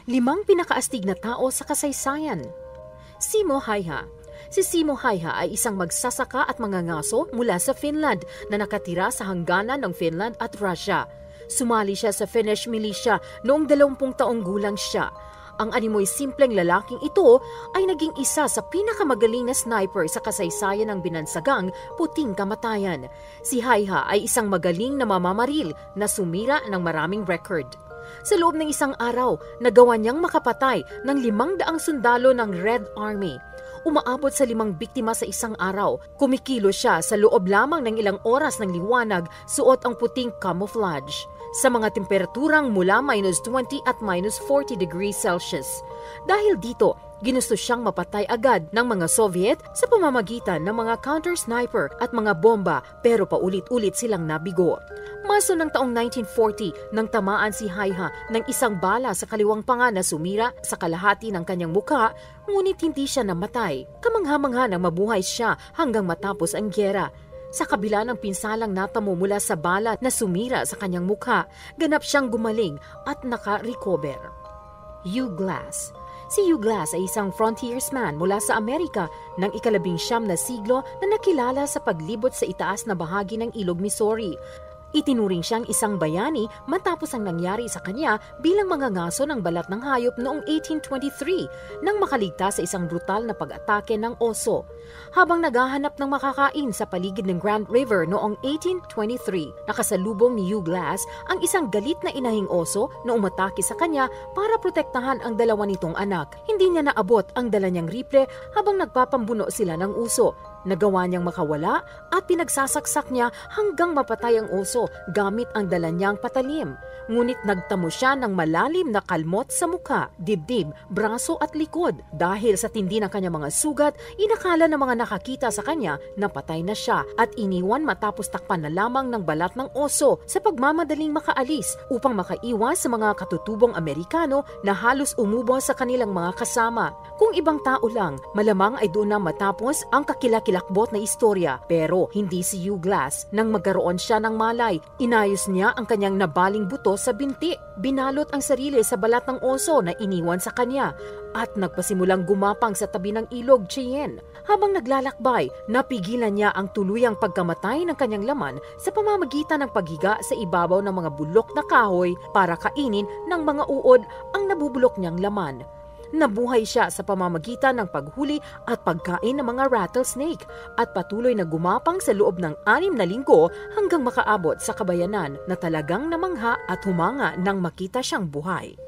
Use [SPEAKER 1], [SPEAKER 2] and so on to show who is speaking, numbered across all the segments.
[SPEAKER 1] Limang pinakaastig na tao sa kasaysayan. Simo Häyhä. Si Simo Häyhä ay isang magsasaka at mangangaso mula sa Finland na nakatira sa hangganan ng Finland at Russia. Sumali siya sa Finnish militia noong 20 taong gulang siya. Ang animoy simpleng lalaking ito ay naging isa sa pinakamagaling na sniper sa kasaysayan ng binansagang puting kamatayan. Si Häyhä ay isang magaling na mamamaril na sumira ng maraming record. Sa loob ng isang araw, nagawa niyang makapatay ng 500 sundalo ng Red Army. Umaabot sa 5 biktima sa isang araw. Kumikilo siya sa loob lamang ng ilang oras ng liwanag, suot ang puting camouflage. Sa mga temperaturang mula -20 at -40 degrees Celsius. Dahil dito, ginusto siyang mapatay agad ng mga Soviet sa pamamagitan ng mga counter-sniper at mga bomba pero paulit-ulit silang nabigo. Maso ng taong 1940 nang tamaan si Häyhä ng isang bala sa kaliwang panga na sumira sa kalahati ng kanyang mukha, ngunit hindi siya namatay. Kamangha-mangha nang mabuhay siya hanggang matapos ang gyera. Sa kabila ng pinsalang natamo mula sa bala na sumira sa kanyang mukha, ganap siyang gumaling at naka-recover. Hugh Glass. Si Hugh Glass ay isang frontiersman mula sa Amerika ng ika-19 na siglo na nakilala sa paglibot sa itaas na bahagi ng Ilog Missouri. Itinuring siyang isang bayani matapos ang nangyari sa kanya bilang mangangaso ng balat ng hayop noong 1823 nang makaligtas sa isang brutal na pag-atake ng oso. Habang naghahanap ng makakain sa paligid ng Grand River noong 1823, nakasalubong ni Hugh Glass ang isang galit na inahing oso na umatake sa kanya para protektahan ang dalawa nitong anak. Hindi niya naabot ang dala niyang rifle habang nagpapambuno sila ng uso. Nagawa niyang makawala at pinagsasaksak niya hanggang mapatay ang oso gamit ang dala niyang patalim. Ngunit nagtamo siya ng malalim na kalmot sa mukha, dibdib, braso at likod. Dahil sa tindi ng kanyang mga sugat, inakala ng mga nakakita sa kanya na patay na siya at iniwan matapos takpan na lamang ng balat ng oso sa pagmamadaling makaalis upang makaiwas sa mga katutubong Amerikano na halos umubos sa kanilang mga kasama. Kung ibang tao lang, malamang ay doon na matapos ang kakilakilakbot na istorya. Pero hindi si Hugh Glass. Nang magkaroon siya ng malay, inayos niya ang kanyang nabaling buto sa binti. Binalot ang sarili sa balat ng oso na iniwan sa kanya at nagpasimulang gumapang sa tabi ng ilog Cheyenne. Habang naglalakbay, napigilan niya ang tuluyang pagkamatay ng kanyang laman sa pamamagitan ng paghiga sa ibabaw ng mga bulok na kahoy para kainin ng mga uod ang nabubulok niyang laman. Nabuhay siya sa pamamagitan ng paghuli at pagkain ng mga rattlesnake at patuloy na gumapang sa loob ng 6 na linggo hanggang makaabot sa kabayanan na talagang namangha at humanga nang makita siyang buhay.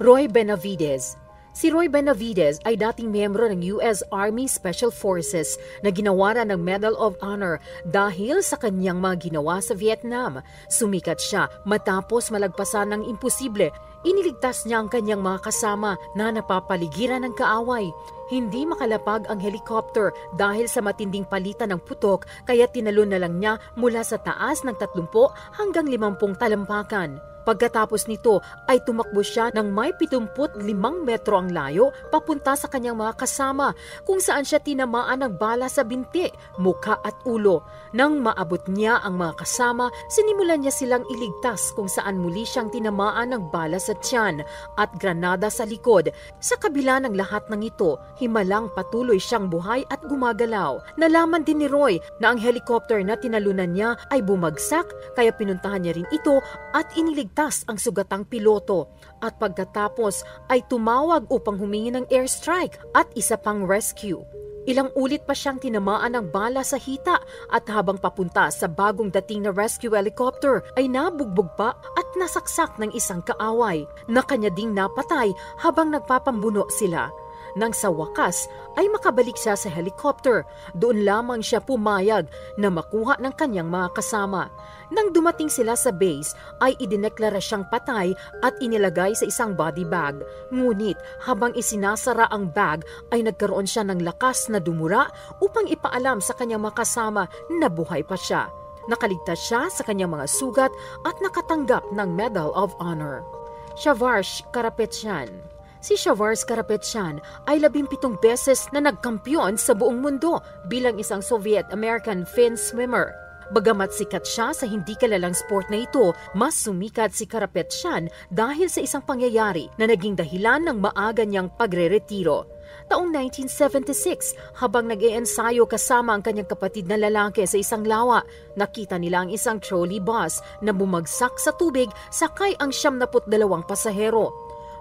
[SPEAKER 1] Roy Benavides. Si Roy Benavides ay dating miyembro ng US Army Special Forces na ginawaran ng Medal of Honor dahil sa kanyang mga ginawa sa Vietnam. Sumikat siya matapos malagpasan ng imposible. Iniligtas niya ang kanyang mga kasama na napapaligiran ng kaaway. Hindi makalapag ang helicopter dahil sa matinding palitan ng putok kaya tinalon na lang niya mula sa taas ng 30 hanggang 50 talampakan. Pagkatapos nito ay tumakbo siya ng may 75 metro ang layo papunta sa kanyang mga kasama kung saan siya tinamaan ng bala sa binti, mukha at ulo. Nang maabot niya ang mga kasama, sinimulan niya silang iligtas kung saan muli siyang tinamaan ng bala sa tiyan at granada sa likod. Sa kabila ng lahat ng ito, himalang patuloy siyang buhay at gumagalaw. Nalaman din ni Roy na ang helicopter na tinalunan niya ay bumagsak kaya pinuntahan niya rin ito at iniligtas ang sugatang piloto at pagkatapos ay tumawag upang humingi ng airstrike at isa pang rescue. Ilang ulit pa siyang tinamaan ng bala sa hita at habang papunta sa bagong dating na rescue helicopter ay nabugbog pa at nasaksak ng isang kaaway na kanya ding napatay habang nagpapambuno sila. Nang sa wakas ay makabalik siya sa helicopter, doon lamang siya pumayag na makuha ng kanyang mga kasama. Nang dumating sila sa base ay idineklara siyang patay at inilagay sa isang body bag. Ngunit habang isinasara ang bag ay nagkaroon siya ng lakas na dumura upang ipaalam sa kanyang mga kasama na buhay pa siya. Nakaligtas siya sa kanyang mga sugat at nakatanggap ng Medal of Honor. Shavash Karapetyan. Si Shavash Karapetyan ay 17 beses na nagkampiyon sa buong mundo bilang isang Soviet-American fin swimmer. Bagamat sikat siya sa hindi kilalang sport na ito, mas sumikat si Karapetyan dahil sa isang pangyayari na naging dahilan ng maaga niyang pagre-retiro. Taong 1976, habang nag-iensayo kasama ang kanyang kapatid na lalaki sa isang lawa, nakita nila ang isang trolley bus na bumagsak sa tubig sakay ang 72 pasahero.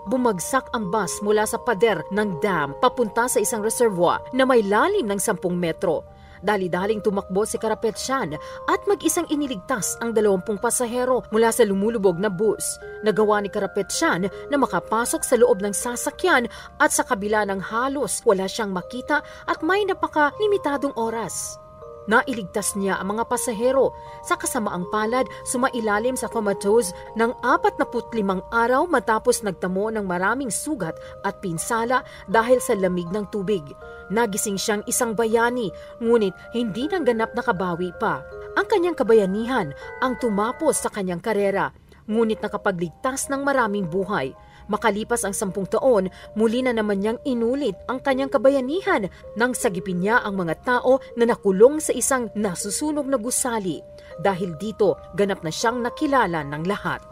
[SPEAKER 1] Bumagsak ang bus mula sa pader ng dam papunta sa isang reservoir na may lalim ng 10 metro. Dali-daling tumakbo si Karapetyan at mag-isang iniligtas ang 20 pasahero mula sa lumulubog na bus. Nagawa ni Karapetyan na makapasok sa loob ng sasakyan at sa kabila ng halos wala siyang makita at may napaka-limitadong oras. Nailigtas niya ang mga pasahero. Sa kasamaang palad, sumailalim sa comatose ng 45 araw matapos nagtamo ng maraming sugat at pinsala dahil sa lamig ng tubig. Nagising siyang isang bayani, ngunit hindi nang ganap nakabawi pa. Ang kanyang kabayanihan ang tumapos sa kanyang karera, ngunit nakapagligtas ng maraming buhay. Makalipas ang 10 taon, muli na naman niyang inulit ang kanyang kabayanihan nang sagipin niya ang mga tao na nakulong sa isang nasusunog na gusali. Dahil dito, ganap na siyang nakilala ng lahat.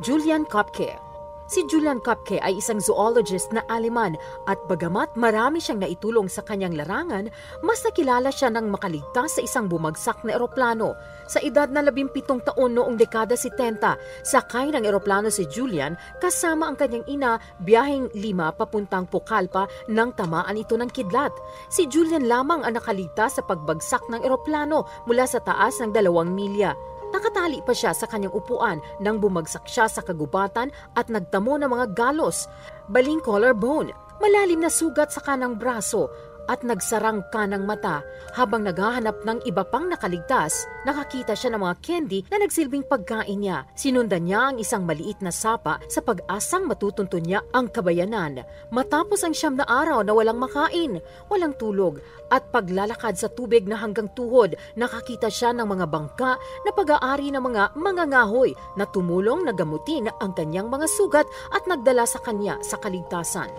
[SPEAKER 1] Julian Köpke. Si Julian Köpke ay isang zoologist na Aleman at bagamat marami siyang naitulong sa kanyang larangan, mas nakilala siya nang makaligtas sa isang bumagsak na eroplano. Sa edad na 17 taon noong dekada 70, sakay ng eroplano si Julian kasama ang kanyang ina biyaheng 5 papuntang Pucallpa nang tamaan ito ng kidlat. Si Julian lamang ang nakaligtas sa pagbagsak ng eroplano mula sa taas ng 2 milya. Nakatali pa siya sa kanyang upuan nang bumagsak siya sa kagubatan at nagtamo ng mga galos, baling collarbone, malalim na sugat sa kanang braso at nagsarang kanang mata. Habang naghahanap ng iba pang nakaligtas, nakakita siya ng mga candy na nagsilbing pagkain niya. Sinundan niya ang isang maliit na sapa sa pag-asang matutunto niya ang kabayanan. Matapos ang 9 na araw na walang makain, walang tulog at paglalakad sa tubig na hanggang tuhod, nakakita siya ng mga bangka na pag-aari ng mga mangangahoy na tumulong na gamutin ang kanyang mga sugat at nagdala sa kanya sa kaligtasan.